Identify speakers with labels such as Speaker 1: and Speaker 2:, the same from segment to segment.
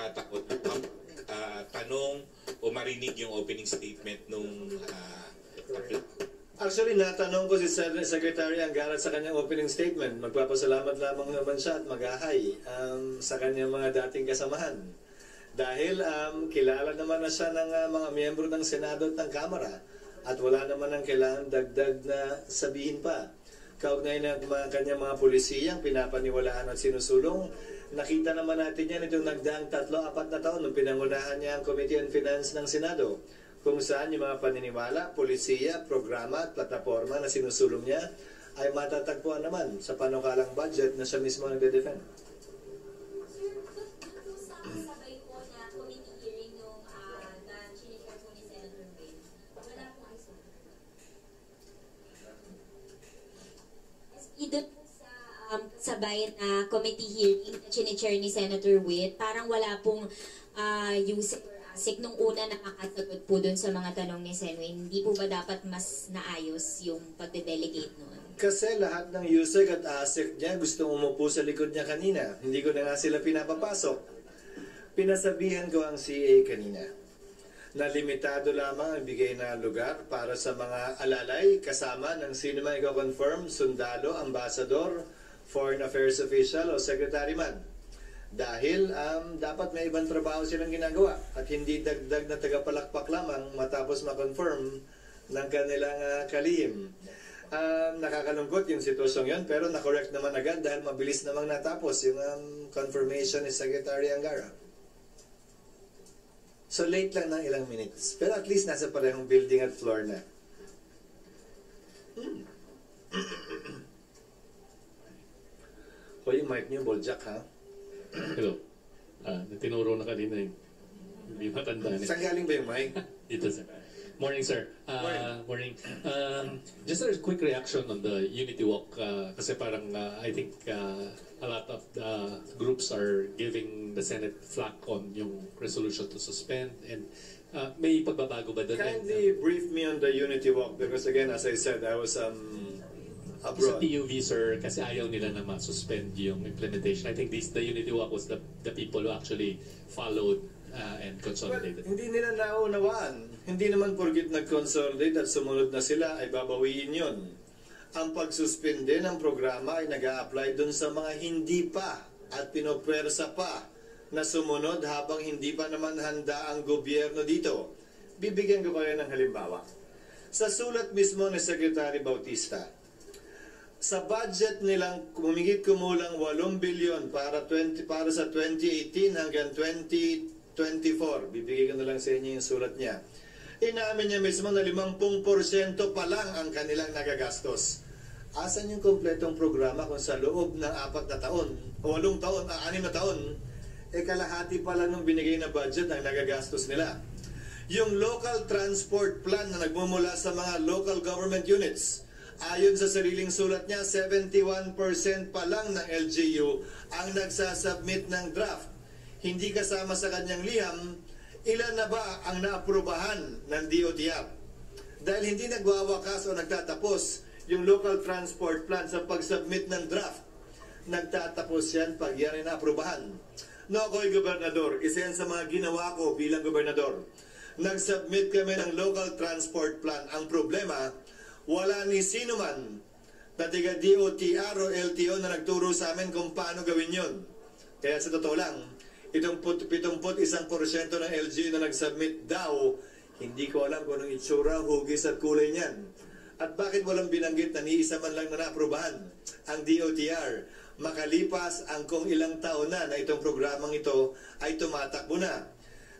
Speaker 1: nakakatakot tanong o marinig yung opening statement nung
Speaker 2: Actually, natanong ko si Secretary Angara sa kanyang opening statement. Magpapasalamat lamang naman siya at mag-ahay sa kanyang mga dating kasamahan. Dahil kilala naman na siya ng mga miyembro ng Senado at ng Kamara at wala naman ang kailangan dagdag na sabihin pa. Kaugnay ng kanyang mga pulisiyang pinapaniwalaan at sinusulong, nakita naman natin yan itong nagdaang 3-4 na taon nung pinangunahan niya ang Committee on Finance ng Senado, kung saan yung mga paniniwala, polisiya, programa at plataforma na sinusulong niya ay matatagpuan naman sa panukalang budget na siya mismo nagde-defend.
Speaker 3: Sabay po na committee hearing yung na chinichar po ni Senator Wade. Wala po ay doon po sa sabay na committee hearing na chinichar ni Senator Wade, parang wala pong using nung una nakakasagot po dun sa mga tanong ni Senwin, hindi po ba dapat mas naayos yung pagde-delegate noon?
Speaker 2: Kasi lahat ng USEC at ASEC niya gustong umupo sa likod niya kanina. Hindi ko na nga sila pinapapasok. Pinasabihan ko ang CA kanina na limitado lamang ang bigay na lugar para sa mga alalay kasama ng sino man i-confirm, sundalo, ambassador, foreign affairs official o secretary man. Dahil dapat may ibang trabaho silang ginagawa at hindi dagdag na tagapalakpak lamang matapos ma-confirm ng kanilang kalihim. Nakakalungkot yung sitwasyong yun, pero na-correct naman agad dahil mabilis namang natapos yung confirmation ni Secretary Angara. So late lang ng ilang minutes, pero at least nasa parehong building at floor na. O yung mic niyo, Boljak, ha?
Speaker 4: Hello. Tinuro na kanina yung hindi matanda.
Speaker 2: Saan galing ba yung mic?
Speaker 4: Dito, sir. Morning, sir. Morning. Just a quick reaction on the Unity Walk. Kasi parang I think a lot of the groups are giving the Senate flack on yung resolution to suspend. And may pagbabago ba doon?
Speaker 2: Kindly brief me on the Unity Walk because again, as I said, I was
Speaker 4: sa PUV, sir, kasi ayaw nila na ma-suspend yung implementation. I think the Unity Walk was the people who actually followed and consolidated.
Speaker 2: Well, hindi nila naunawaan. Hindi naman porgit nag-consolidate at sumunod na sila ay babawiin yon. Ang pagsuspende ng programa ay nag-a-apply dun sa mga hindi pa at pinopwersa pa na sumunod habang hindi pa naman handa ang gobyerno dito. Bibigyan ko kayo ng halimbawa. Sa sulat mismo ni Secretary Bautista, sa budget nilang humigit kumulang 8 bilyon para sa 2018 hanggang 2024. Bibigay ko na lang sa inyo yung sulat niya. Inamin niya mismo na 50% pa lang ang kanilang nagagastos. Asan yung kompletong programa kung sa loob ng 4 na taon, o 8 taon, 6 na taon, kalahati pa lang ng binigay na budget ang nagagastos nila. Yung local transport plan na nagmumula sa mga local government units, ayon sa sariling sulat niya, 71% pa lang ng LGU ang nagsasubmit ng draft. Hindi kasama sa kanyang liham, ilan na ba ang naaprubahan ng DOTR? Dahil hindi nagwawakas o nagtatapos yung local transport plan sa pag-submit ng draft. Nagtatapos yan pag yan ay naaprubahan. No, ako'y gobernador. Isa yan sa mga ginawa ko bilang gobernador. Nag-submit kami ng local transport plan. Ang problema, wala ni sino man na tiga DOTR o LTO na nagturo sa amin kung paano gawin yon. Kaya sa totoo lang, itong 71% ng LGU na nag-submit daw, hindi ko alam kung anong itsura, hugis at kulay niyan. At bakit walang binanggit na ni isa man lang na naaprubahan ang DOTR? Makalipas ang kung ilang taon na itong programang ito ay tumatakbo na.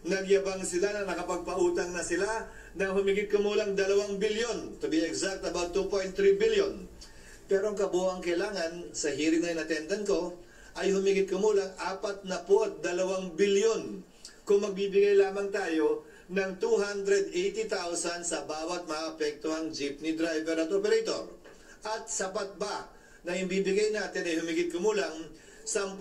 Speaker 2: Nagyabang sila na nakapagpautang na sila na humigit kumulang 2 bilyon, to be exact about 2.3 billion. Pero ang kabuuang kailangan sa hearing na inattendan ko ay humigit kumulang 42 bilyon. Kung magbibigay lamang tayo ng 280,000 sa bawat maapektuhang jeepney driver at operator. At sapat ba na yung bibigay natin ay humigit kumulang 10%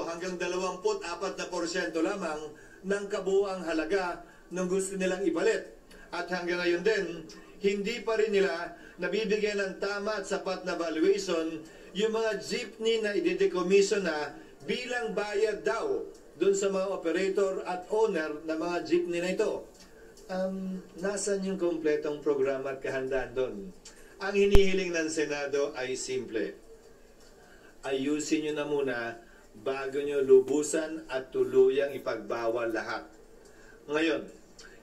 Speaker 2: hanggang 24% lamang ng kabuuang halaga ng gusto nilang ipalit. At hanggang ngayon din, hindi pa rin nila nabibigyan ng tama at sapat na valuation yung mga jeepney na i-decommission na bilang bayad daw doon sa mga operator at owner ng mga jeepney na ito. Nasaan yung kompletong programa at kahandaan doon? Ang hinihiling ng Senado ay simple. Ayusin nyo na muna bago nyo lubusan at tuluyang ipagbawal lahat. Ngayon,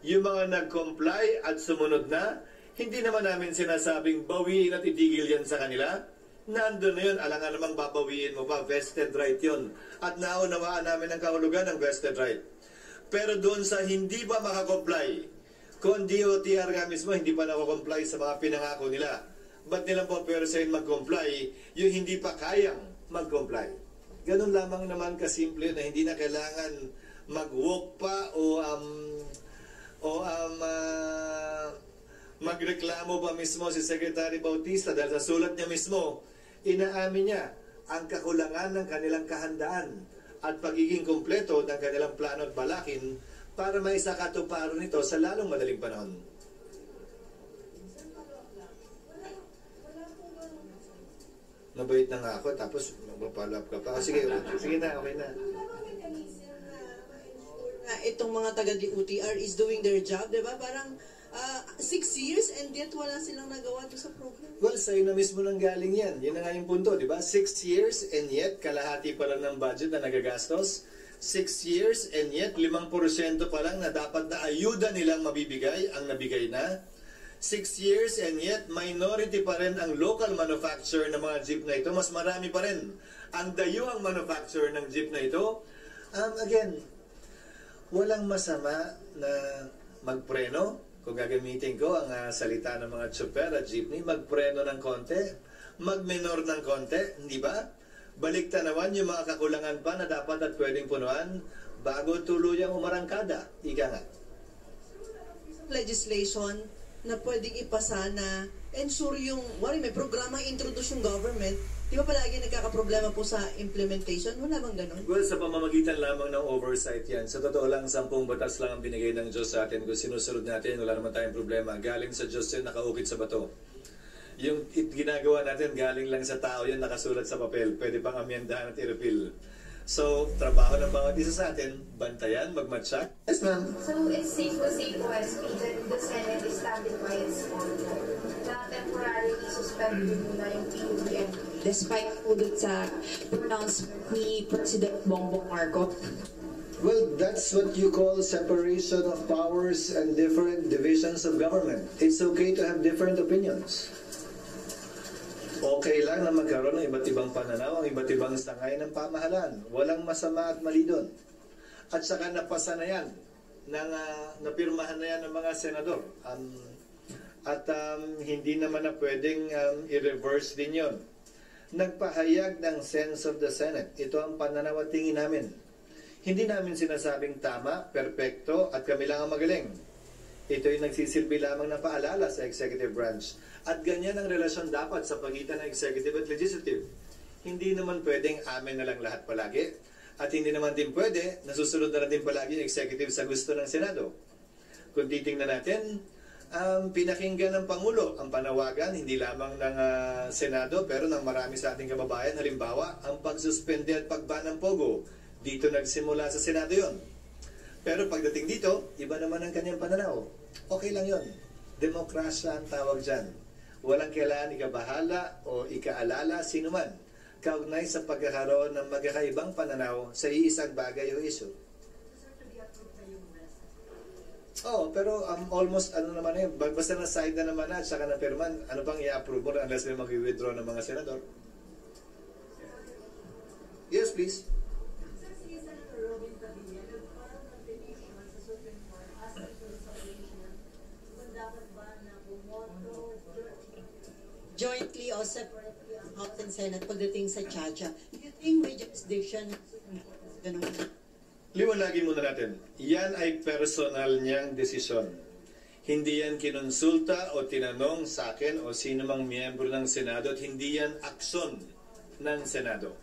Speaker 2: yung mga nag-comply at sumunod na, hindi naman namin sinasabing bawiin at itigil yan sa kanila. Nandun na yun, alangan namang babawiin mo pa, vested right yun. At naunawaan namin ang kahulugan ng vested right. Pero doon sa hindi pa makakomply, kung DOTR nga mismo hindi pa nakakomply sa mga pinangako nila, ba't nilang po persayin mag-comply yung hindi pa kayang mag-comply? Ganun lamang naman kasimple na hindi na kailangan mag-walk pa o magreklamo pa mismo si Secretary Bautista dahil sa sulat niya mismo, inaamin niya ang kakulangan ng kanilang kahandaan at pagiging kumpleto ng kanilang plano at balakin para may sakatuparan nito sa lalong madaling panahon. Nabait na nga ako, tapos magpapalap ka pa. Sige, sige na, okay na.
Speaker 5: Itong mga taga-DOTR is doing their job, di ba? Parang 6 years and yet wala silang nagawa doon sa program.
Speaker 2: Well, sa'yo na mismo nang galing yan. Yun na nga yung punto, di ba? 6 years and yet kalahati pa lang ng budget na nagagastos. 6 years and yet 5% pa lang na dapat na ayuda nilang mabibigay ang nabigay na. 6 years and yet minority pa rin ang local manufacturer ng mga jeep na ito. Mas marami pa rin ang dayuhang manufacturer ng jeep na ito. Again, walang masama na magpreno. Kung gagamitin ko ang salita ng mga tsuper at jeepney, magpreno ng konti, magminor ng konti, hindi ba? Baliktanawan yung mga kakulangan pa na dapat at pwedeng punuan bago tuluyang umarangkada. Ika nga.
Speaker 5: Legislation na pwedeng ipasa na ensure yung, may programa introduce yung government, di ba palagi nagkakaproblema po sa implementation? Wala bang ganun?
Speaker 2: Well, sa pamamagitan lamang ng oversight yan. Sa totoo lang, 10 batas lang ang binigay ng Diyos sa atin. Kung sinusunod natin, wala naman tayong problema. Galing sa Diyos yan, nakaukit sa bato. Yung ginagawa natin, galing lang sa tao yan, nakasulat sa papel. Pwede pang amyendahan at i-repeal. So, trabaho ng bawat isa sa atin, bantayan, magmatcha. Yes, ma'am.
Speaker 6: So, it's safe to say po, SP, that the Senate is standing by its order na temporarily suspend muna yung PUBM despite po dun sa pronouncement ni President Bongbong Marcos.
Speaker 2: Well, that's what you call separation of powers and different divisions of government. It's okay to have different opinions. Okay lang na magkaroon ng iba't ibang pananaw, ang iba't ibang sangay ng pamahalaan. Walang masama at mali doon. At saka napasa na yan, napirmahan na yan ng mga senador. Hindi naman na pwedeng i-reverse din yon. Nagpahayag ng sense of the Senate. Ito ang pananaw at tingin namin. Hindi namin sinasabing tama, perpekto, at kami lang ang magaling. Ito ay nagsisilbi lamang na paalala sa executive branch. At ganyan ang relasyon dapat sa pagitan ng executive at legislative. Hindi naman pwedeng amin na lang lahat palagi. At hindi naman din pwede, nasusunod na din palagi yung executive sa gusto ng Senado. Kung titingnan natin, pinakinggan ng Pangulo ang panawagan, hindi lamang ng Senado, pero ng marami sa ating kababayan. Halimbawa, ang pagsuspende at pagban ng Pogo. Dito nagsimula sa Senado yon. Pero pagdating dito, iba naman ang kanyang pananaw. Okay lang yon. Demokrasya ang tawag dyan. Walang kailangan ikabahala o ikaalala sino man kaugnay sa pagkakaroon ng magkakaibang pananaw sa iisang bagay o issue. Pero almost naman yun, basta na-side na naman at saka na-perman, ano pang i-approve mo unless may mag-withdraw ng mga senador? Yes, please.
Speaker 5: Jointly o separately ang House and Senate pagdating sa Chacha. Do you think may jurisdiction? Ganun.
Speaker 2: Liwanagin muna natin. Yan ay personal niyang desisyon. Hindi yan kinonsulta o tinanong sa akin o sino mang miyembro ng Senado at hindi yan aksyon ng Senado.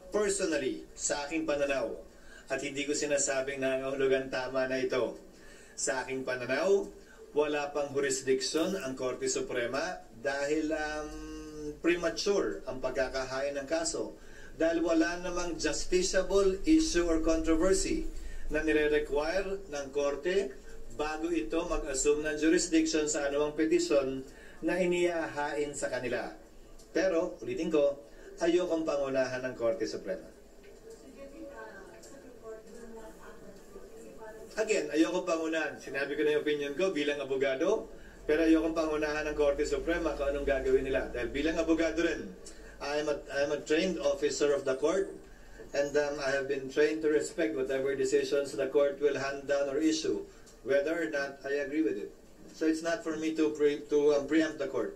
Speaker 2: Personally, sa aking pananaw, at hindi ko sinasabing nangangahulugan tama na ito, sa aking pananaw, wala pang jurisdiction ang Korte Suprema dahil premature ang pagkakahain ng kaso. dahil wala namang justiciable issue or controversy na nire-require ng korte bago ito mag-assume ng jurisdiction sa anumang petisyon na inihahain sa kanila. Pero, ulitin ko, ayokong pangunahan ng Korte Suprema. Again, ayokong pangunahan. Sinabi ko na yung opinion ko bilang abogado, pero ayokong pangunahan ng Korte Suprema kung anong gagawin nila. Dahil bilang abogado rin, I'm a trained officer of the court, and I have been trained to respect whatever decisions the court will hand down or issue, whether or not I agree with it. So it's not for me to preempt the court.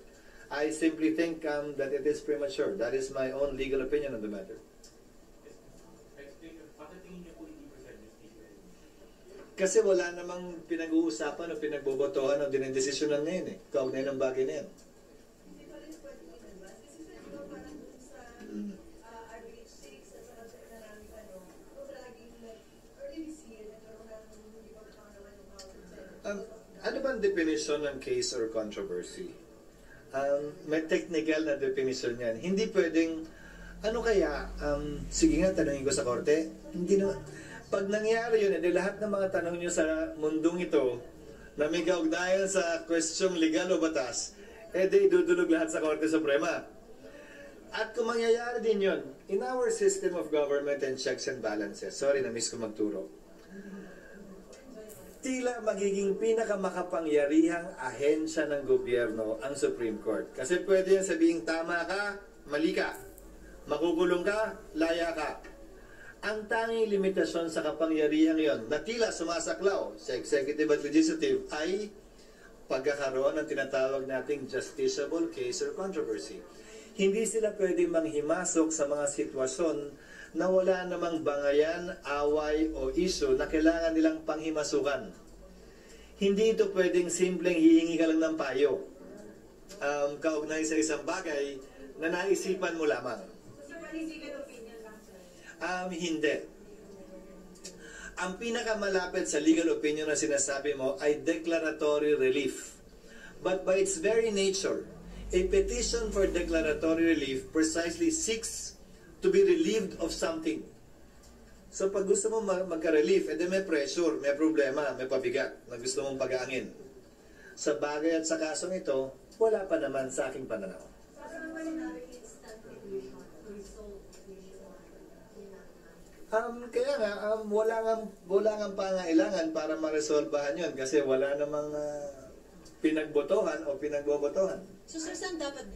Speaker 2: I simply think that it is premature. That is my own legal opinion on the matter. Kasi wala namang pinag-uusapan o pinagbobotohan o dinedesisyonan na yun eh. Kaugnay ng bagay na yan.
Speaker 5: Hindi pa rin pwede inalbas. Kasi sa iba parang dun sa RH6 at saka sa inaraming laging like early this year, nagkaroon ng hindi pa naman yung House and Senate.
Speaker 2: Ano ba ang definition ng case or controversy? May technical na definition yan. Hindi pwedeng, ano kaya, sige nga, tanongin ko sa korte, hindi na, pag nangyari yun, edi lahat ng mga tanong nyo sa mundong ito, na may kaugnayan sa question legal o batas, edi idudulog lahat sa Korte Suprema. At kung mangyayari din yun, in our system of government and checks and balances, sorry, na-miss ko magturo, tila magiging pinakamakapangyarihang ahensya ng gobyerno ang Supreme Court. Kasi pwede yan sabihin, tama ka, mali ka. Makukulong ka, laya ka. Ang tanging limitasyon sa kapangyarihang yon na tila sumasaklaw sa executive at legislative ay pagkakaroon ng tinatawag nating justiciable case or controversy. Hindi sila pwedeng manghimasok sa mga sitwasyon na wala namang bangayan, away o issue na kailangan nilang panghimasukan. Hindi ito pwedeng simpleng hihingi ka lang ng payo. Kaugnay sa isang bagay na naisipan mo lamang. Hindi. Ang pinakamalapit sa legal opinion na sinasabi mo ay declaratory relief. But by its very nature, a petition for declaratory relief precisely seeks to be relieved of something. So pag gusto mo magka-relief, edi may pressure, may problema, may pabigat na gusto mong pag-aangin. Sa bagay at sa kasong ito, wala pa naman sa aking pananaw. Kaya nga, wala nga pangailangan para maresolbahan yun kasi wala namang pinagbotohan o pinagbobotohan.
Speaker 5: So sir, saan dapat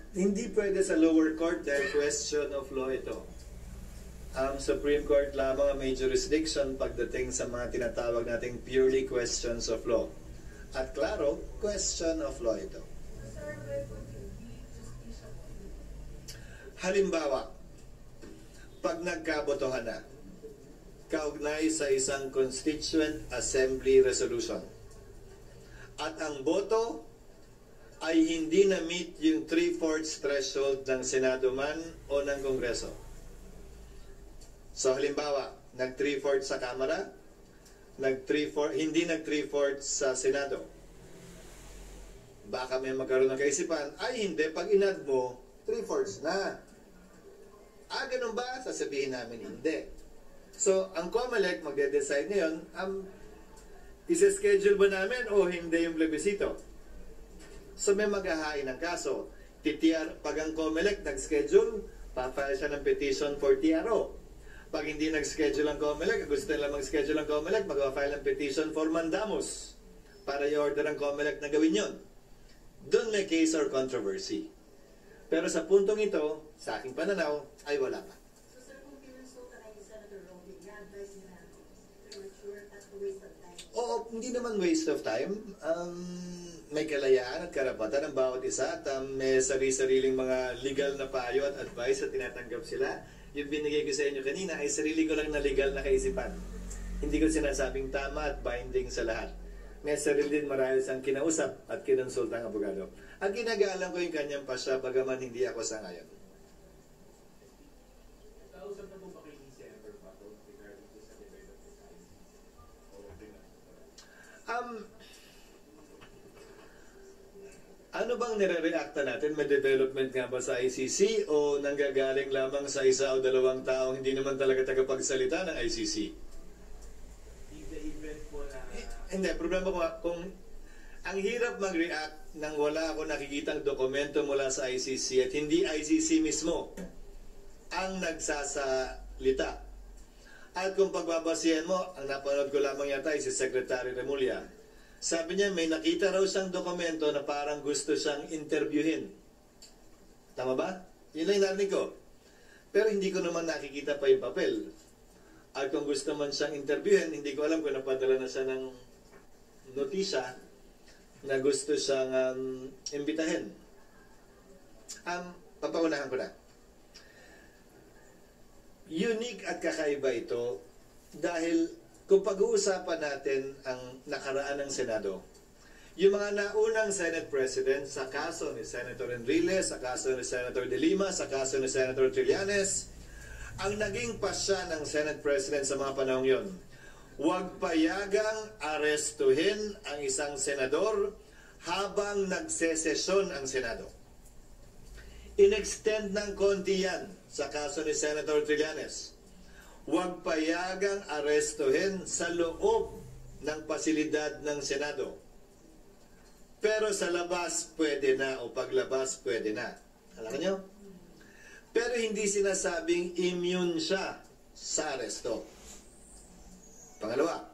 Speaker 2: hindi pwede sa lower court dahil question of law ito. Supreme Court lamang ang may jurisdiction pagdating sa mga tinatawag nating purely questions of law. At klaro, question of law ito. Halimbawa, pag nagkabotohan na, kaugnay sa isang Constituent Assembly Resolution, at ang boto ay hindi na-meet yung 3/4 threshold ng Senado man o ng Kongreso. So halimbawa, nag 3/4 sa Kamara, hindi nag 3/4 sa Senado. Baka may magkaroon ng kaisipan, ay hindi, pag inad mo, 3/4 na. Ganun ba? Sasabihin namin, hindi. So, ang COMELEC magde-decide ngayon, isa-schedule ba namin o hindi yung plebisito? So, may maghahain ng kaso. Pag ang COMELEC nag-schedule, pa-file siya ng petition for TRO. Pag hindi nag-schedule ang COMELEC, gusto nila mag-schedule ang COMELEC, mag-file ng petition for mandamus para i-order ang COMELEC na gawin yun. Doon may case or controversy. Pero sa puntong ito, sa aking pananaw, ay wala pa.
Speaker 5: So sir, kung kinonsulta kayo Senator Robin, i-advise na premature at waste of time?
Speaker 2: Oo, hindi naman waste of time. May kalayaan at karapatan ng bawat isa at may sarili-sariling mga legal na payo at advice at tinatanggap sila. Yung binigay ko sa inyo kanina ay sarili ko lang na legal na kaisipan. Hindi ko sinasabing tama at binding sa lahat. May sarili din marahil siyang kinausap at kinonsulta ang abogado. At ginagalang ko yung kanyang pasya, bagaman hindi ako sangayon.
Speaker 7: Kausap na po ba kayo ni Senator Pato regarding to sa development design?
Speaker 2: Ano bang nire-reacta natin? May development nga ba sa ICC o nanggagaling lamang sa isa o dalawang taong hindi naman talaga tagapagsalita ng ICC?
Speaker 7: Event po na...
Speaker 2: Hindi, problema ko kung ang hirap mag-react nang wala ako nakikitang dokumento mula sa ICC at hindi ICC mismo ang nagsasalita. At kung pagbabasihan mo, ang napanood ko lamang yata ay si Secretary Remulla. Sabi niya may nakita raw siyang dokumento na parang gusto siyang interviewin. Tama ba? Yun lang yung narinig ko. Pero hindi ko naman nakikita pa yung papel. At kung gusto man siyang interviewin, hindi ko alam kung napadala na siya ng notisya na gusto siyang imbitahin. Papaunahan ko na. Unique at kakaiba ito dahil kung pag-uusapan natin ang nakaraan ng Senado, yung mga naunang Senate President sa kaso ni Senator Enrile, sa kaso ni Senator De Lima, sa kaso ni Senator Trillanes, ang naging pasya ng Senate President sa mga panahong yon, huwag payagang arestuhin ang isang senador habang nagsesesyon ang Senado. In-extend ng konti yan sa kaso ni Senator Trillanes. Huwag payagang arestuhin sa loob ng pasilidad ng Senado. Pero sa labas, pwede na, o paglabas, pwede na. Alam nyo? Pero hindi sinasabing immune siya sa aresto. Pangalawa,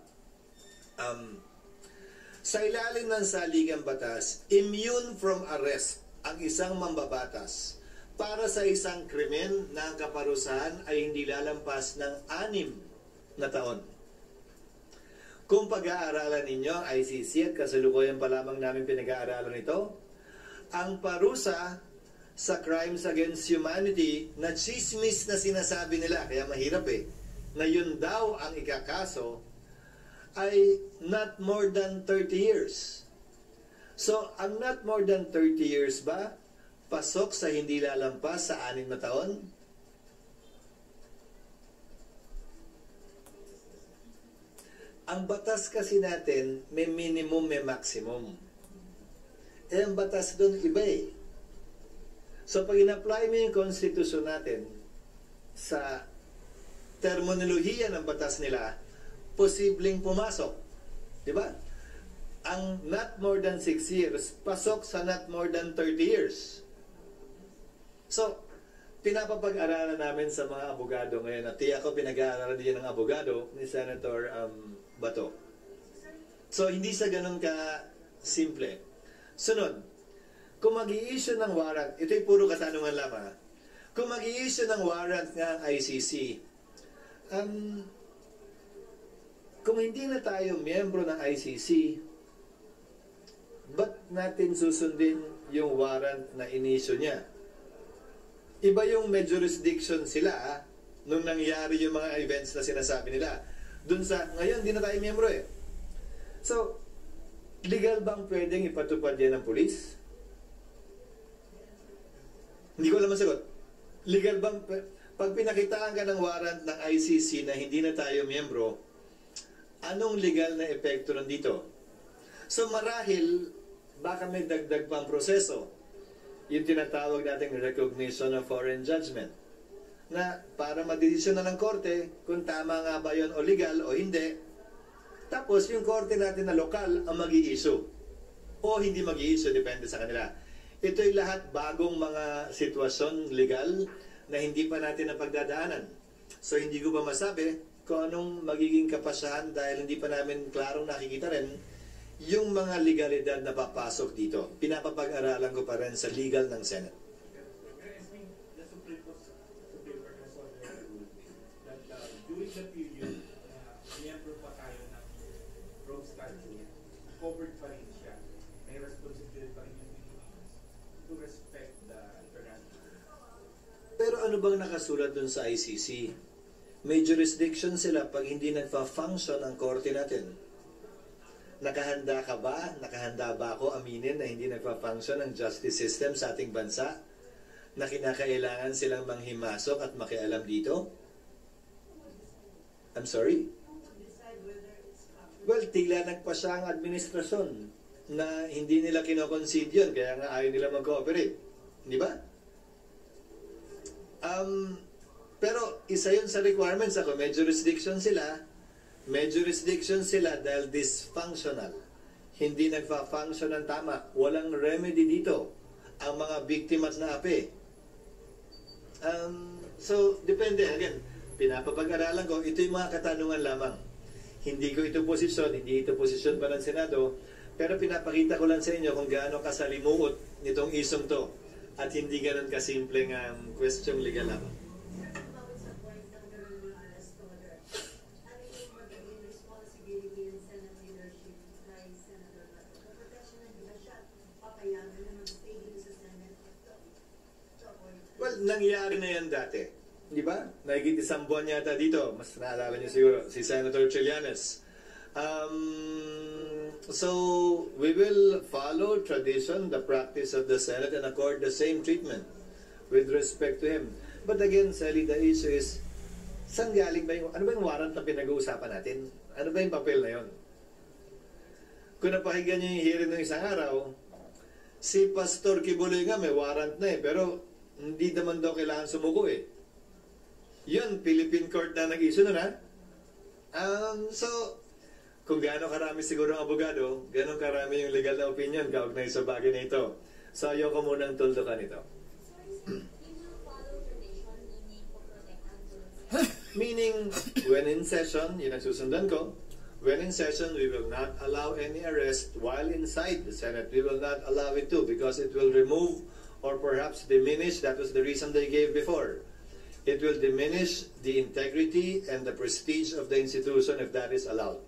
Speaker 2: sa ilalim ng saligang batas, immune from arrest ang isang mambabatas para sa isang krimen na ang kaparusahan ay hindi lalampas ng 6 na taon. Kung pag-aaralan ninyo ang ICC at kasalukuyan pa lamang namin pinag-aaralan ito, ang parusa sa crimes against humanity na chismis na sinasabi nila, kaya mahirap na yun daw ang ikakaso, ay not more than 30 years. So, ang not more than 30 years ba, pasok sa hindi lalampas sa 6 na taon? Ang batas kasi natin, may minimum, may maximum. Ang batas doon iba So pag in-apply mo yung konstitusyon natin sa terminolohiya ng batas nila, posibleng pumasok. Di ba? Ang not more than 6 years, pasok sa not more than 30 years. So, pinapapag-aralan namin sa mga abogado ngayon, at tiyak ko pinag-aaralan din ng abogado ni Senator Bato. So, hindi sa ganun ka-simple. Sunod, kung mag-i-issue ng warrant, ito'y puro katanungan lamang. Kung mag-i-issue ng warrant nga ang ICC, kung hindi na tayo miyembro ng ICC, ba't natin susundin yung warrant na in-issue niya? Iba yung may jurisdiction sila nung nangyari yung mga events na sinasabi nila. Dun sa, ngayon, di na tayo miyembro So, legal bang pwedeng ipatupad yan ng pulis? Hindi ko alam masagot. Legal bang, pag pinakitaan ka ng warrant ng ICC na hindi na tayo miyembro, anong legal na epekto nandito? So marahil, baka may dagdag pang proseso. Yung tinatawag nating recognition of foreign judgment. Na para madesisyon na ng korte kung tama nga ba yun o legal o hindi. Tapos yung korte natin na lokal ang mag-i-issue. O hindi mag-i-issue, depende sa kanila. Ito'y lahat bagong mga sitwasyon legal na hindi pa natin napagdadaanan. So hindi ko ba masabi kung anong magiging kapasyahan dahil hindi pa namin klarong nakikita rin yung mga legalidad na papasok dito. Pinapapag-aralan ko pa rin sa legal ng Senate.
Speaker 7: The Supreme Court has already ruled that during the period miyembro pa tayo ng Rome Statute, covered pa rin siya. May responsibility pa rin yung Pilipinas to respect the international.
Speaker 2: Pero ano bang nakasulat dun sa ICC? May jurisdiction sila pag hindi nagpa-function ang korte natin. Nakahanda ka ba? Nakahanda ba ako aminin na hindi nagpa-function ang justice system sa ating bansa? Na kinakailangan silang manghimasok at makialam dito? I'm sorry? Well, tila nagpasya ang administrasyon. na hindi nila kinoconcede yun, kaya nga ayaw nila mag-cooperate. Di ba? Pero isa yun sa requirements ako. May jurisdiction sila dahil dysfunctional. Hindi nagfa-function ng tama. Walang remedy dito. Ang mga biktimat na ape. So, depende. Again, pinapapag-aralan ko, ito yung mga katanungan lamang. Hindi ko ito posisyon, hindi ito posisyon pa ng Senado, pero pinapakita ko lang sa inyo kung gaano kasalimuot nitong isong to at hindi ganun kasimpleng question legal lang. Well, nangyari na yan dati. Di ba? Nagigit isang buwan yata dito. Mas naalala niyo siguro, si Senator Trillanes. So, we will follow tradition, the practice of the Senate, and accord the same treatment with respect to him. But again, Sally, the issue is, saan galing ba yung, ano ba yung warrant na pinag-uusapan natin? Ano ba yung papel na yon? Kung napakinggan niyo yung hearing ng isang araw, si Pastor Kibuloy nga may warrant na pero hindi naman daw kailangan sumuko Yun, Philippine Court na nag-issue nun So, kung gaano karami siguro ang abogado, gaano karami yung legal na opinion kaugnay sa bagay na ito. So, ayoko munang tuldukan ito. Meaning, when in session, yun ang susundan ko, when in session, we will not allow any arrest while inside the Senate. We will not allow it to because it will remove or perhaps diminish, that was the reason they gave before. It will diminish the integrity and the prestige of the institution if that is allowed.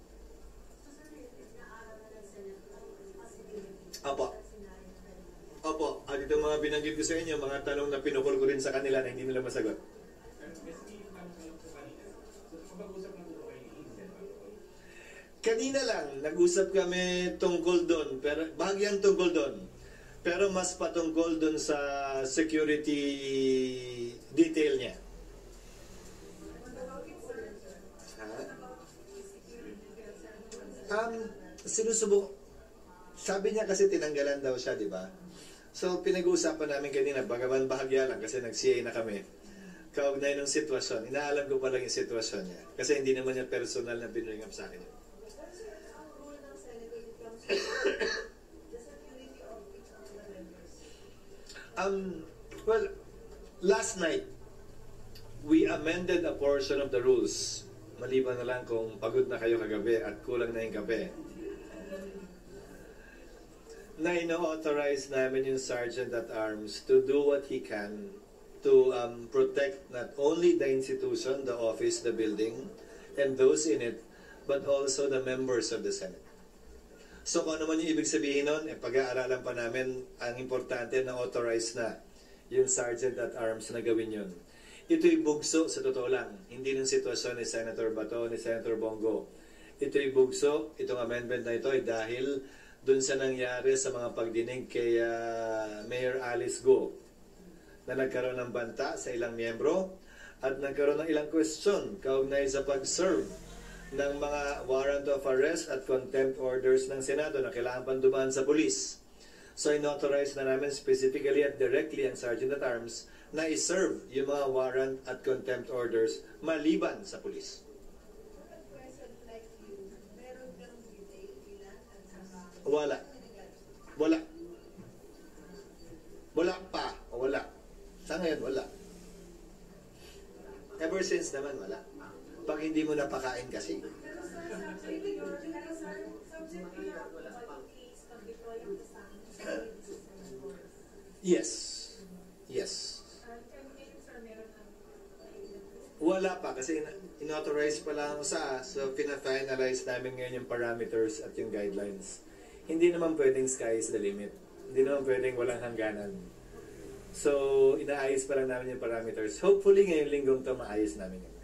Speaker 2: Opo. At itong mga binanggit ko sa inyo, mga tanong na pinukol ko rin sa kanila na hindi nila masagot. Kanina lang, nag-usap kami tungkol doon, pero bahagyang tungkol doon. Pero mas patungkol doon sa security detail niya. Sinusubok. Sabi niya kasi tinanggalan daw siya, di ba? So, pinag-uusapan namin kanina, bagaman bahagya lang kasi nag-CA na kami. Kaugnay ng sitwasyon. Inaalam ko pa lang yung sitwasyon niya. Kasi hindi naman niya personal na binring up sa akin. Well, last night, we amended a portion of the rules. Maliban na lang kung pagod na kayo kagabi at kulang na yung kape. Na ino-authorize namin yung Sergeant at Arms to do what he can to protect not only the institution, the office, the building, and those in it, but also the members of the Senate. So kung ano man yung ibig sabihin nun, pag-aaralan pa namin, ang importante na authorized na yung Sergeant at Arms na gawin yun. Ito'y bugso sa totoo lang. Hindi ng sitwasyon ni Senator Bato, ni Senator Bongo. Ito'y bugso, itong amendment na ito ay dahil dun sa nangyari sa mga pagdinig kay Mayor Alice Go na nagkaroon ng banta sa ilang miyembro at nagkaroon ng ilang question kaugnay sa pag-serve ng mga warrant of arrest at contempt orders ng Senado na kailangan pang dumaan sa pulis. So, in-authorize na namin specifically at directly ang Sergeant at Arms na i-serve yung mga warrant at contempt orders maliban sa pulis. Wala. Wala pa. Wala. Sa ngayon, wala. Ever since naman, wala. Pag hindi mo napakain kasi. Yes. Yes. Wala pa kasi in-authorize pa lang sa so pina-finalize namin ngayon yung parameters at yung guidelines. Hindi naman pwedeng sky is the limit. Hindi naman pwedeng walang hangganan. So, inaayos pa lang namin yung parameters. Hopefully, ngayong linggong to maayos namin yun.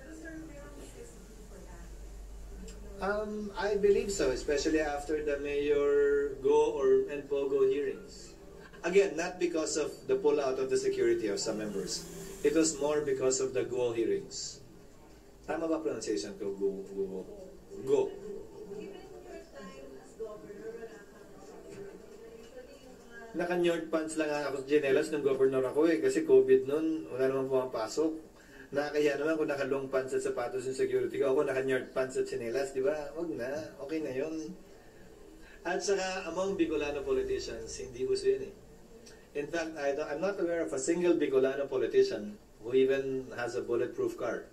Speaker 2: I believe so, especially after the Mayor Go and Pogo hearings. Again, not because of the pullout of the security of some members. It was more because of the Go hearings. Tama ba pronunciation ko? Go. Naka-New pants lang ako sa Janelas nung governor ako kasi COVID noon, wala namang pumapasok. Nakakaya naman kung naka-long pants at sapatos yung security ko. Ako naka-New pants at Janelas, di ba? Wag na, okay na yun. At saka, among Bicolano politicians, hindi gusto yun eh. In fact, I'm not aware of a single Bicolano politician who even has a bulletproof car.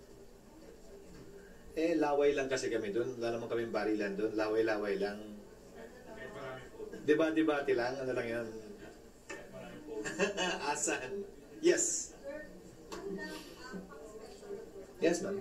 Speaker 2: Laway lang kasi kami doon. Wala naman kaming barilan doon. Laway-laway lang. Debate lang. Ano lang yan? Asan? Yes. Yes, ma'am.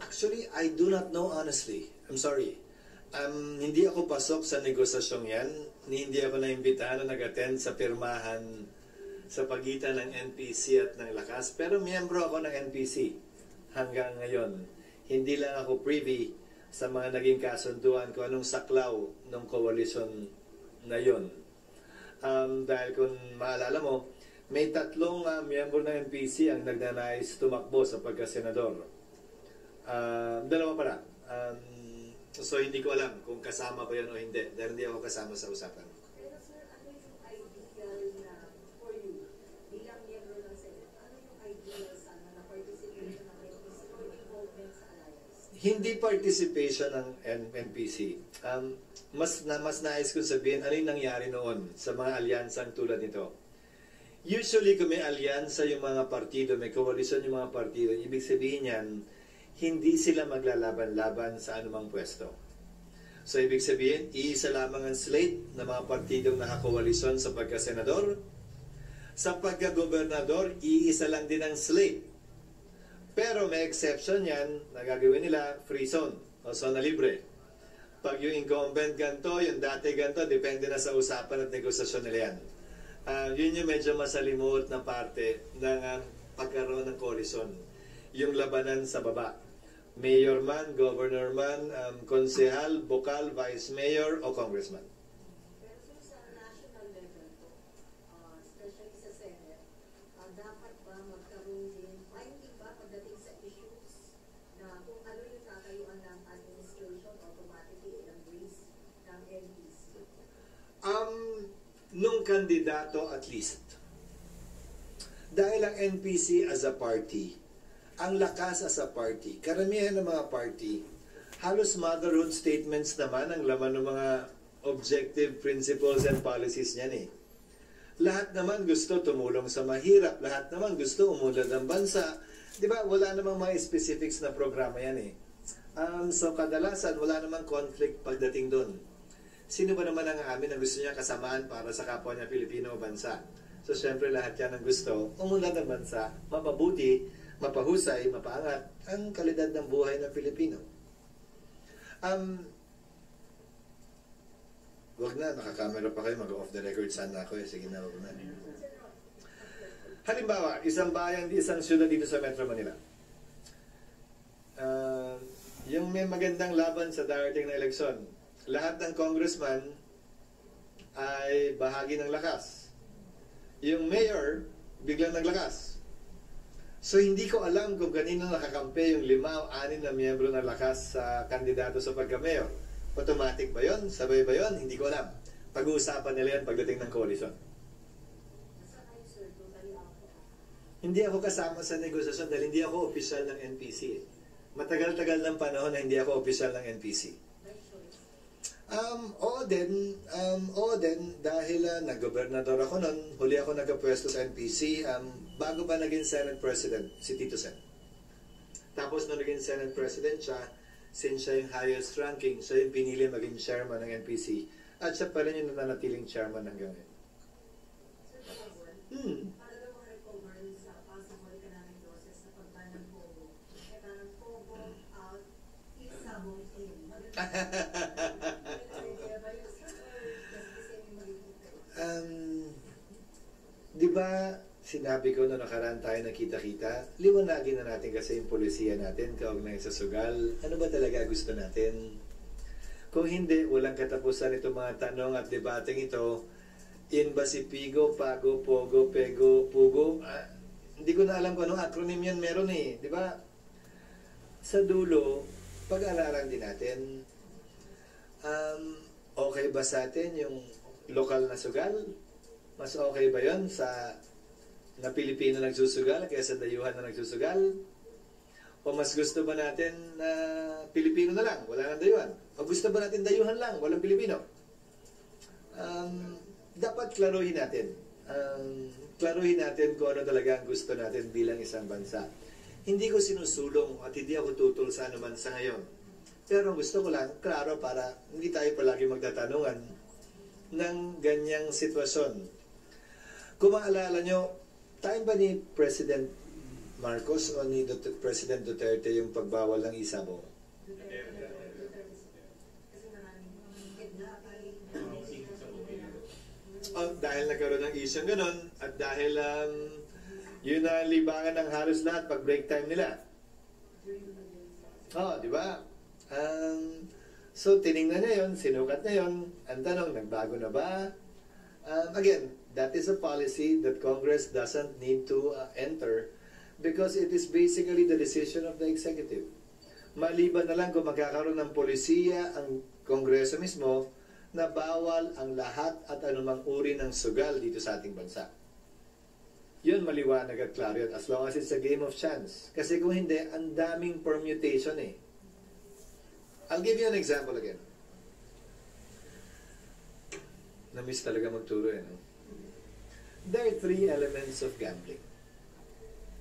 Speaker 2: Actually, I do not know honestly. I'm sorry. Hindi ako pasok sa negosasyong yan. Hindi ako naimbitahan na nag-attend sa pirmahan sa pagitan ng NPC at ng Lakas. Pero miyembro ako ng NPC hanggang ngayon. Hindi lang ako privy sa mga naging kasunduan ko anong saklaw ng koalisyon na yon. Dahil kung maalala mo, may 3 miyembro ng NPC ang nagnanais tumakbo sa pagkasenador. 2 pala. So hindi ko alam kung kasama ba yun o hindi. Dahil hindi ako kasama sa usapan.
Speaker 5: Pero sir, ano yung ideal na for you bilang miyembro ng Senate? Ano yung ideal sana na participation ng NPC or involvement sa alliance?
Speaker 2: Hindi participation ng NPC. Mas nais kong sabihin ano yung nangyari noon sa mga alyansang tulad nito. Usually kung may alyansa yung mga partido, may koalisyon yung mga partido, ibig sabihin yan, hindi sila maglalaban-laban sa anumang pwesto. So, ibig sabihin, iisa lamang ang slate ng mga partidong nakakoalisyon sa pagkasenador. Sa pagkagobernador, iisa lang din ang slate. Pero may exception yan, na gagawin nila free zone o zona libre. Pag yung incumbent ganito, yung dati ganito, depende na sa usapan at negosasyon nila yan. Yun yung medyo masalimuot na parte ng pagkaroon ng koalisyon. Yung labanan sa baba. Mayor man, governor man, konsehal, bokal, vice mayor, o congressman.
Speaker 5: Pero sir, sa national level po, especially sa Senate, dapat ba magkaroon din finding ba pagdating sa issues na kung ano yung tatayuan ng administration automatically i-embrace ng NPC?
Speaker 2: Nung kandidato at least. Dahil ang NPC as a party, ang Lakas as a party, karamihan ng mga party, halos motherhood statements naman ang laman ng mga objective principles and policies niyan eh. Lahat naman gusto tumulong sa mahirap, lahat naman gusto umunlad ng bansa. Di ba, wala namang mga specifics na programa yan eh. So kadalasan, wala namang conflict pagdating doon. Sino ba naman ang amin na gusto niya kasamaan para sa kapwa niya Pilipino o bansa? So syempre lahat yan ang gusto, umunlad ng bansa, mapabuti, mapahusay, mapaangat ang kalidad ng buhay ng Pilipino. Wag na, nakakamera pa kayo, mag-off the record sana ako eh. Sige na, wag na. Halimbawa, isang bayan, isang syudad dito sa Metro Manila. Yung may magandang laban sa darating na eleksyon, lahat ng congressman ay bahagi ng Lakas. Yung mayor, biglang naglakas. So hindi ko alam kung kanino nakakampi yung 5 o 6 na miyembro ng Lakas sa kandidato sa pagka-mayor. Automatic ba yun? Sabay ba yun? Hindi ko alam. Pag-uusapan nila yan pagdating ng koalisyon. Hindi ako kasama sa negosasyon dahil hindi ako opisyal ng NPC. Matagal-tagal ng panahon na hindi ako opisyal ng NPC. Oo din, dahil nag-gobernador ako noon, huli ako nagka-pwesto sa NPC, bago pa naging Senate President, si Tito Sen. Tapos nung naging Senate President siya, since siya yung highest ranking, siya yung pinili maging chairman ng NPC, at siya pa rin yung nananatiling chairman hanggang ngayon.
Speaker 5: Para daw recover sa possible economic losses sa pagban ng Pogo, parang Pogo out, isabong in.
Speaker 2: Di ba sinabi ko na nakaraan tayo nakita-kita, liwanagin na natin kasi yung polisiya natin kaugnay sa sugal. Ano ba talaga gusto natin? Kung hindi, walang katapusan itong mga tanong at debating ito. In ba si Pigo, Pago, Pogo, Pego, Pugo? Hindi ko na alam kung anong acronym yan meron eh. Di ba? Sa dulo, pag-aaralan din natin, okay ba sa atin yung lokal na sugal? Mas okay ba yon sa na Pilipino nagsusugal kaysa dayuhan na nagsusugal? O mas gusto ba natin na Pilipino na lang, wala nang dayuhan? O gusto ba natin dayuhan lang, walang Pilipino? Dapat klaruhin natin. Klaruhin natin kung ano talaga ang gusto natin bilang isang bansa. Hindi ko sinusulong at hindi ako tutol sa anuman sa ngayon. Pero gusto ko lang, klaro, para hindi tayo palagi magtatanungan ng ganyang sitwasyon. Kung maalala nyo, time ba ni President Marcos o ni President Duterte yung pagbawal ng isabaw? Dahil nagkaroon ng isyong ganun at dahil yun na libangan ng halos lahat pag break time nila. Di ba? So, tiningnan niya yun, sinukat niya yun. Ang tanong, nagbago na ba? Again, that is a policy that Congress doesn't need to enter because it is basically the decision of the executive. Maliban na lang kung magkakaroon ng polisiya ang Kongreso mismo na bawal ang lahat at anumang uri ng sugal dito sa ating bansa. Yun maliwanag at klaro yun, as long as it's a game of chance. Kasi kung hindi, ang daming permutation eh. I'll give you an example again. Na-miss talaga magturo eh. No? There are 3 elements of gambling.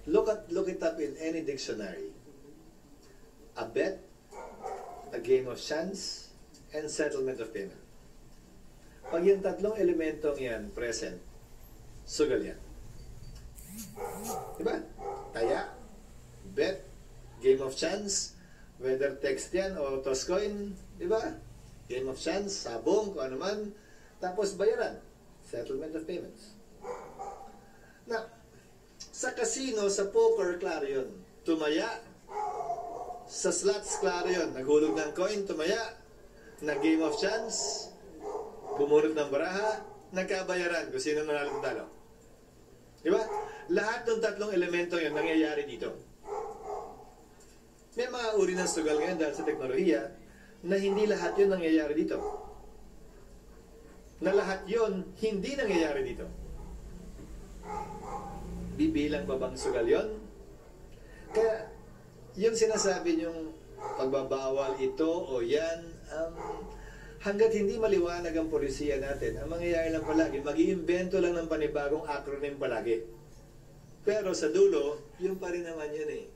Speaker 2: Look it up in any dictionary. A bet, a game of chance, and settlement of payment. Pag yung 3 elementong yan present, sugal yan. Diba? Taya, bet, game of chance, whether text yan o toss coin, diba? Game of chance, sabong, kung ano man, tapos bayaran, settlement of payments. Now, sa casino, sa poker, klaro yun. Tumaya, sa slots, klaro yun. Naghulog ng coin, tumaya, na game of chance, bumunot ng baraha, nagkabayaran kung sino nanalo talo. Di ba? Lahat ng 3 elemento yun nangyayari dito. May mga uri ng sugal ngayon dahil sa teknolohiya na hindi lahat yun nangyayari dito. Na lahat yun hindi nangyayari dito. Bibilang pa bang sugal yun? Kaya yung sinasabi yung pagbabawal ito o yan, hanggat hindi maliwanag ang polisiya natin, ang mangyayari lang palagi, mag-iimbento lang ng panibagong acronym palagi. Pero sa dulo, yung pa rin naman yun eh.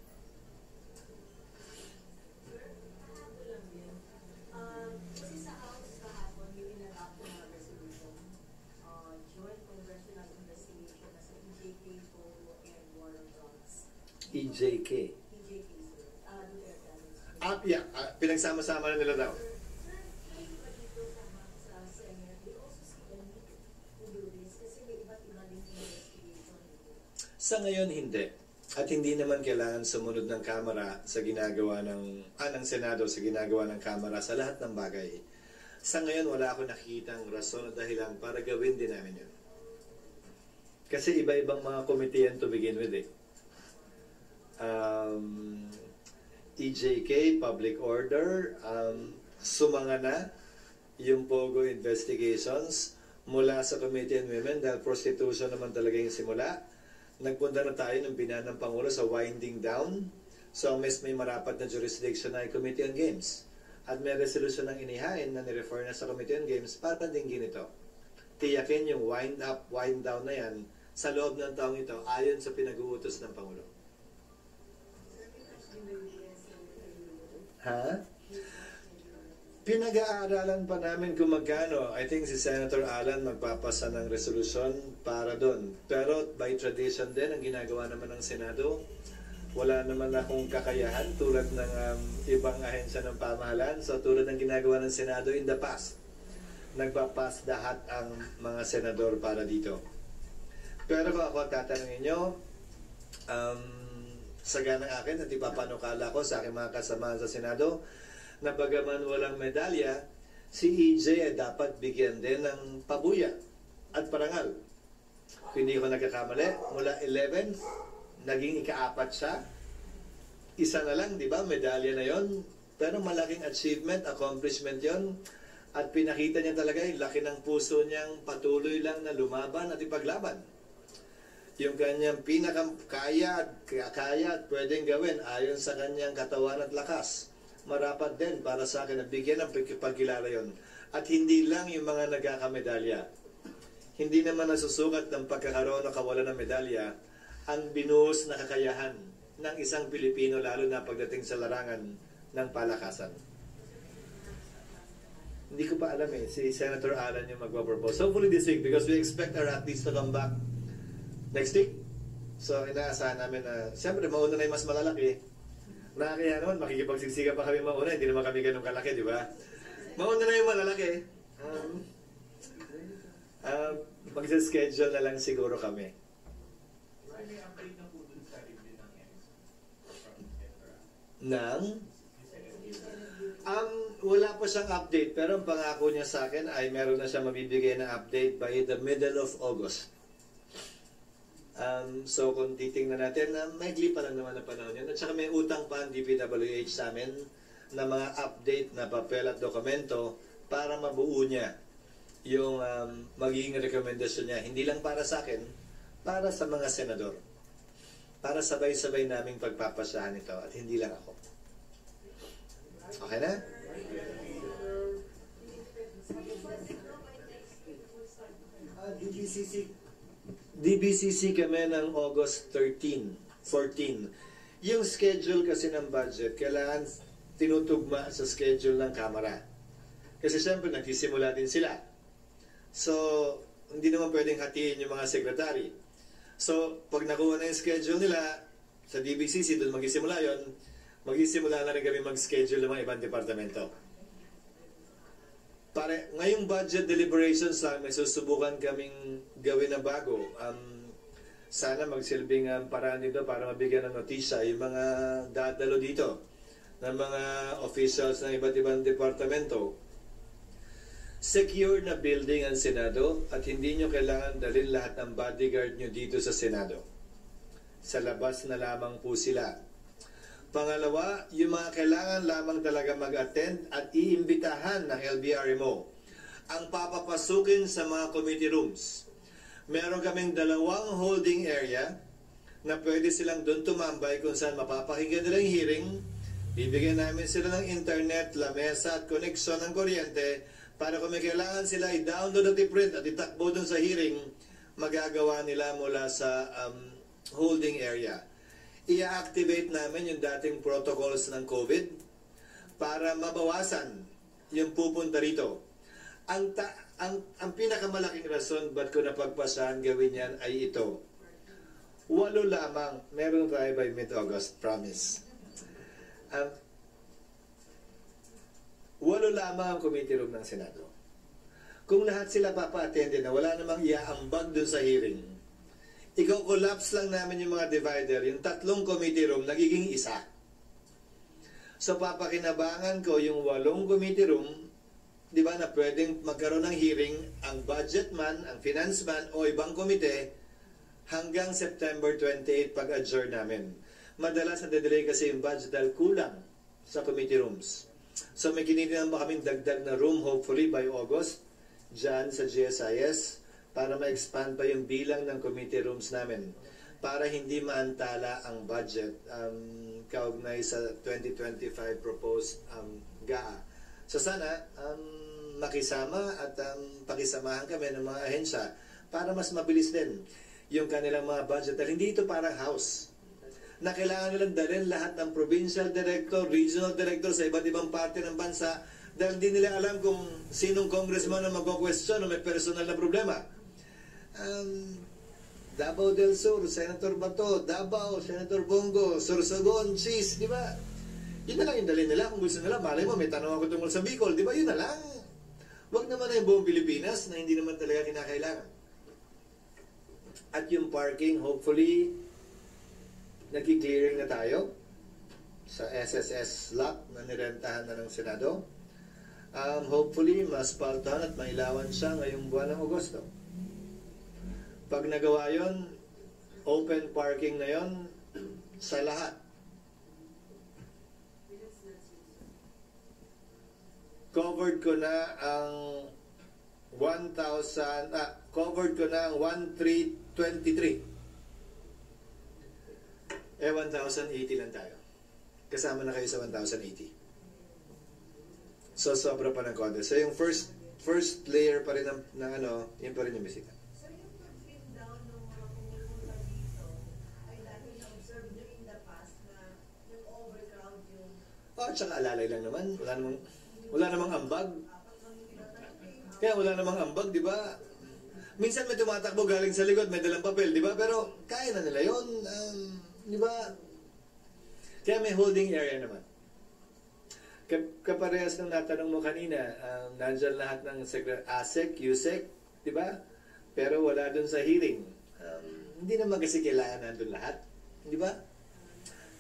Speaker 5: Kasi sa House kahapon, yung in-adopt na resolution, Joint Congressional Investigation sa EJK, Polo, and War on Drugs.
Speaker 2: EJK.
Speaker 5: EJK, sir.
Speaker 2: Yeah, pinagsama-sama na nila daw. Sa ngayon, hindi. At hindi naman kailangan sumunod ng Kamara sa ginagawa ng Senado sa ginagawa ng Kamara sa lahat ng bagay. Sa ngayon, wala ako nakikitang rason at dahilan para gawin din namin yun. Kasi iba-ibang mga committee yan to begin with eh. EJK, Public Order, sumanga na yung Pogo investigations mula sa Committee on Women dahil prostitution naman talaga yung simula. Nagpunta na tayo ng binaan ng Pangulo sa winding down. So, may marapat na jurisdiction na yung Committee on Games. At may resolution ng inihain na nirefer na sa Committee on Games para din ginito. Tiyakin yung wind up, wind down na yan sa loob ng taong ito ayon sa pinag-uutos ng Pangulo. Ha? Pinag-aaralan pa namin kung magkano. I think si Senator Alan magpapasa ng resolusyon para doon. Pero by tradition din, ang ginagawa naman ng Senado, wala naman akong kakayahan tulad ng ibang ahensya ng pamahalaan. So tulad ng ginagawa ng Senado in the past, nagpapas lahat ang mga senador para dito. Pero kung ako tatanungin nyo, sa ganang akin at ipapanukala ko sa aking mga kasamahan sa Senado, na bagaman walang medalya, si EJ ay dapat bigyan din ng pabuya at parangal. Kung hindi ko nagkakamali, mula 11, naging ika-4 siya. Isa na lang, di ba? Medalya na yon. Pero malaking achievement, accomplishment yon. At pinakita niya talaga yung laki ng puso niyang patuloy lang na lumaban at ipaglaban. Yung kanyang pinakakaya at pwedeng gawin ayon sa kanyang katawan at lakas. Marapat din para sa akin na bigyan ng pagkilala yon. At hindi lang yung mga nagkakamedalya. Hindi naman nasusukat ng pagkakaroon o kawalan ng medalya ang binuhos na kakayahan ng isang Pilipino lalo na pagdating sa larangan ng palakasan. Hindi ko pa alam si Senator Alan yung magpapropose. Hopefully this week because we expect our athletes to come back next week. So inaasahan namin na siyempre mauna na yung mas malalaki. Nakakaya naman makikipagsiksikan pa kami mauna, hindi naman kami ganun kalaki, di ba? Mauna na yung malalaki. Mag-schedule na lang siguro kami.
Speaker 7: May update na po dun sa review ng
Speaker 2: Nang? Wala pa siyang update, pero ang pangako niya sa akin ay meron na siya mabibigay na update by the middle of August. So kung titingnan natin, maigli pa lang naman na panahon yun. At saka may utang pa ang DPWH sa amin na mga update na papel at dokumento para mabuo niya yung magiging rekomendasyon niya. Hindi lang para sa akin, para sa mga senador. Para sabay-sabay naming pagpapasahan ito at hindi lang ako. Okay na? DBCC kami ng August 14. Yung schedule kasi ng budget, kailangan tinutugma sa schedule ng Kamara. Kasi siyempre, nagsisimula din sila. So, hindi naman pwedeng hatiin yung mga sekretary. So, pag nakuha na yung schedule nila, sa DBCC, doon magsisimula yon, magsisimula na rin kami mag-schedule ng mga ibang departamento. Ngayong budget deliberations lang, may susubukan kaming gawin na bago. Sana magsilbing paraan dito para mabigyan ng notisya yung mga dadalo dito ng mga officials ng iba't ibang departamento. Secure na building ang Senado at hindi nyo kailangan dalhin lahat ng bodyguard nyo dito sa Senado. Sa labas na lamang po sila. Pangalawa, yung mga kailangan lamang talaga mag-attend at iimbitahan ng LBRMO ang papapasukin sa mga committee rooms. Meron kaming 2 holding area na pwede silang doon tumambay kung saan mapapakinggan nila yung hearing. Bibigyan namin sila ng internet, lamesa at koneksyon ng kuryente para kung may kailangan sila i-download at i-print at itakbo doon sa hearing, magagawa nila mula sa holding area. I-activate namin yung dating protocols ng COVID para mabawasan yung pupunta rito. Ang pinakamalaking rason ba't ko napagpasahan gawin yan ay ito. 8 lamang, meron tayo by mid-August, promise. 8 lamang ang committee room ng Senado. Kung lahat sila papa-attende na wala namang iaambag dun sa hearing, i-collapse lang namin yung mga divider, yung 3 committee room, nagiging isa. So papakinabangan ko yung 8 committee room, di ba na pwedeng magkaroon ng hearing ang budget man, ang finance man, o ibang komite hanggang September 28 pag-adjourn namin. Madalas na-delay kasi yung budget dahil kulang sa committee rooms. So may kinitinan ba kaming dagdag na room hopefully by August dyan sa GSIS para ma-expand pa yung bilang ng committee rooms namin para hindi maantala ang budget kaugnay sa 2025 proposed GAA. So sana makisama at pakisamahan kami ng mga ahensya para mas mabilis din yung kanilang mga budget. Dahil hindi ito parang house na kailangan nilang dalhin lahat ng provincial director, regional director sa iba't ibang parte ng bansa dahil hindi nila alam kung sinong congressman na magko-question o may personal na problema. Davao del Sur, Senator Bato, Davao, Senator Bongo, Sorsogon, Cheese, di ba? Yun na lang yung dalhin nila. Kung gusto nila, malay mo, may tanong ako tungkol sa Bicol, di ba? Yun na lang. Huwag naman na yung buong Pilipinas na hindi naman talaga kinakailangan. At yung parking, hopefully, nag-clearing na tayo sa SSS lot na nirentahan na ng Senado. Hopefully, maspaltahan at mailawan siya ngayong buwan ng Agosto. Pag nagawa yon, open parking na yon sa lahat. Covered ko na ang 1,000, covered ko na ang 1,323. 1,080 lang tayo. Kasama na kayo sa 1,080. So, sobra pa ng konti. So, yung first layer pa rin ng yun pa rin yung bisita.
Speaker 5: So yung pag-trim down ng mga pumupunta dito ay dahil na-observe nyo in the past na yung overcrowd yung
Speaker 2: Tsaka alalay lang naman. Wala namang ambag. Kaya wala namang ambag, di ba? Minsan may tumatakbo galing sa likod, may dalang papel, di ba? Pero kaya na nila yun. Di ba? Kaya may holding area naman. Kaparehas ng natanong mo kanina, nandyan lahat ng ASEC, USEC, di ba? Pero wala dun sa hearing. Hindi naman kasi kailangan nandun lahat, di ba?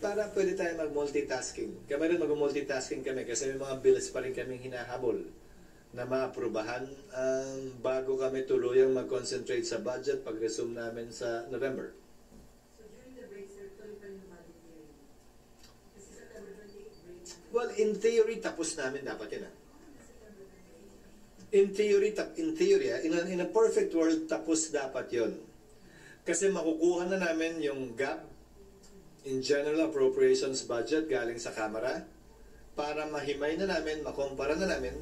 Speaker 2: Para pwede tayo mag-multitasking. Kami rin mag-multitasking kami kasi may mga bills pa rin kaming hinahabol na maaprubahan bago kami tuluyang mag-concentrate sa budget pag-resume namin sa November.
Speaker 5: so during the break, sir, tuloy pa rin yung budget hearing. Kasi September 28 break.
Speaker 2: Well, in theory, tapos namin dapat yun. In theory, in a perfect world, tapos dapat yun. Kasi makukuha na namin yung gap in General Appropriations Budget galing sa Kamara para mahimay na namin, makumpara na namin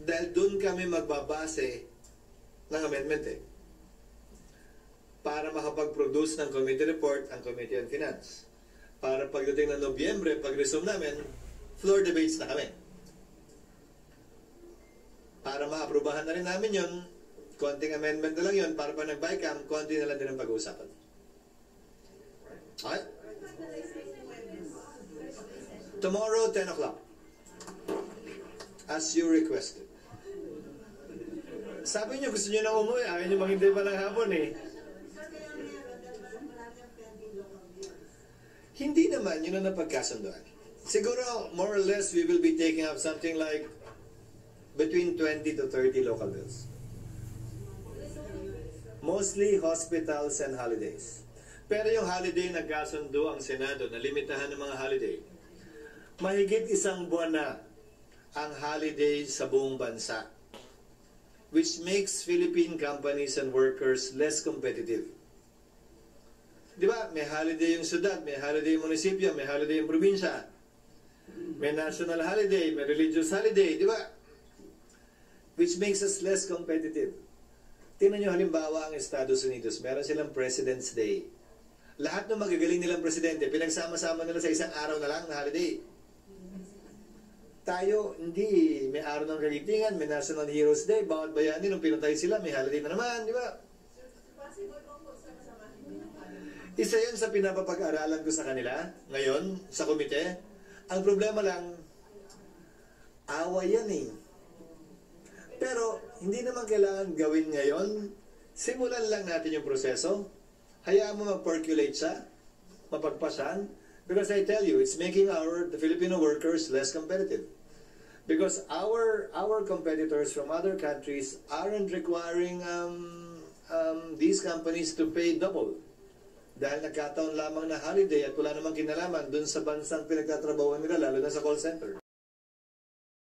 Speaker 2: dahil doon kami magbabase ng amendment para makapag-produce ng committee report ang Committee on Finance. Para pagdating ng Nobyembre, pag-resume namin, floor debates na kami. Para maaprubahan na rin namin yun, konting amendment na lang yun, para pa nag-BICAM, konti na lang din ang pag-uusapan. Okay? Tomorrow, 10 o'clock. As you requested. Sabi niyo, gusto niyo na umuwi. Ayaw niyo maghintay pa ng hapon eh. Hindi naman, yun ang napagkasundoan. Siguro, more or less, we will be taking up something like between 20 to 30 local bills. Mostly hospitals and holidays. Pero yung holiday, nagkasundo ang Senado na limitahan ng mga holiday. Mahigit isang buwan na ang holiday sa buong bansa, which makes Philippine companies and workers less competitive. Di ba? May holiday yung syudad, may holiday yung munisipyo, may holiday yung probinsya, may national holiday, may religious holiday, di ba? Which makes us less competitive. Tingnan nyo halimbawa ang Estados Unidos, meron silang President's Day. Lahat ng magagaling nilang presidente, pinagsama-sama nila sa isang araw na lang na holiday. Tayo, hindi. May araw ng kagitingan, may National Heroes Day, bawat bayani, nung pinatay sila, may holiday na naman, di ba? Isa yun sa pinapapag-aralan ko sa kanila, ngayon, sa komite. Ang problema lang, away yan eh. Pero, hindi naman kailangan gawin ngayon. Simulan lang natin yung proseso. Hayaan mo mag-percolate siya, mapagpasan. Because I tell you, it's making the Filipino workers less competitive. Because our competitors from other countries aren't requiring these companies to pay double. Dahil nagkataon lamang na holiday at wala namang kinalaman dun sa bansang pinagtatrabahuan nila, lalo na sa call center.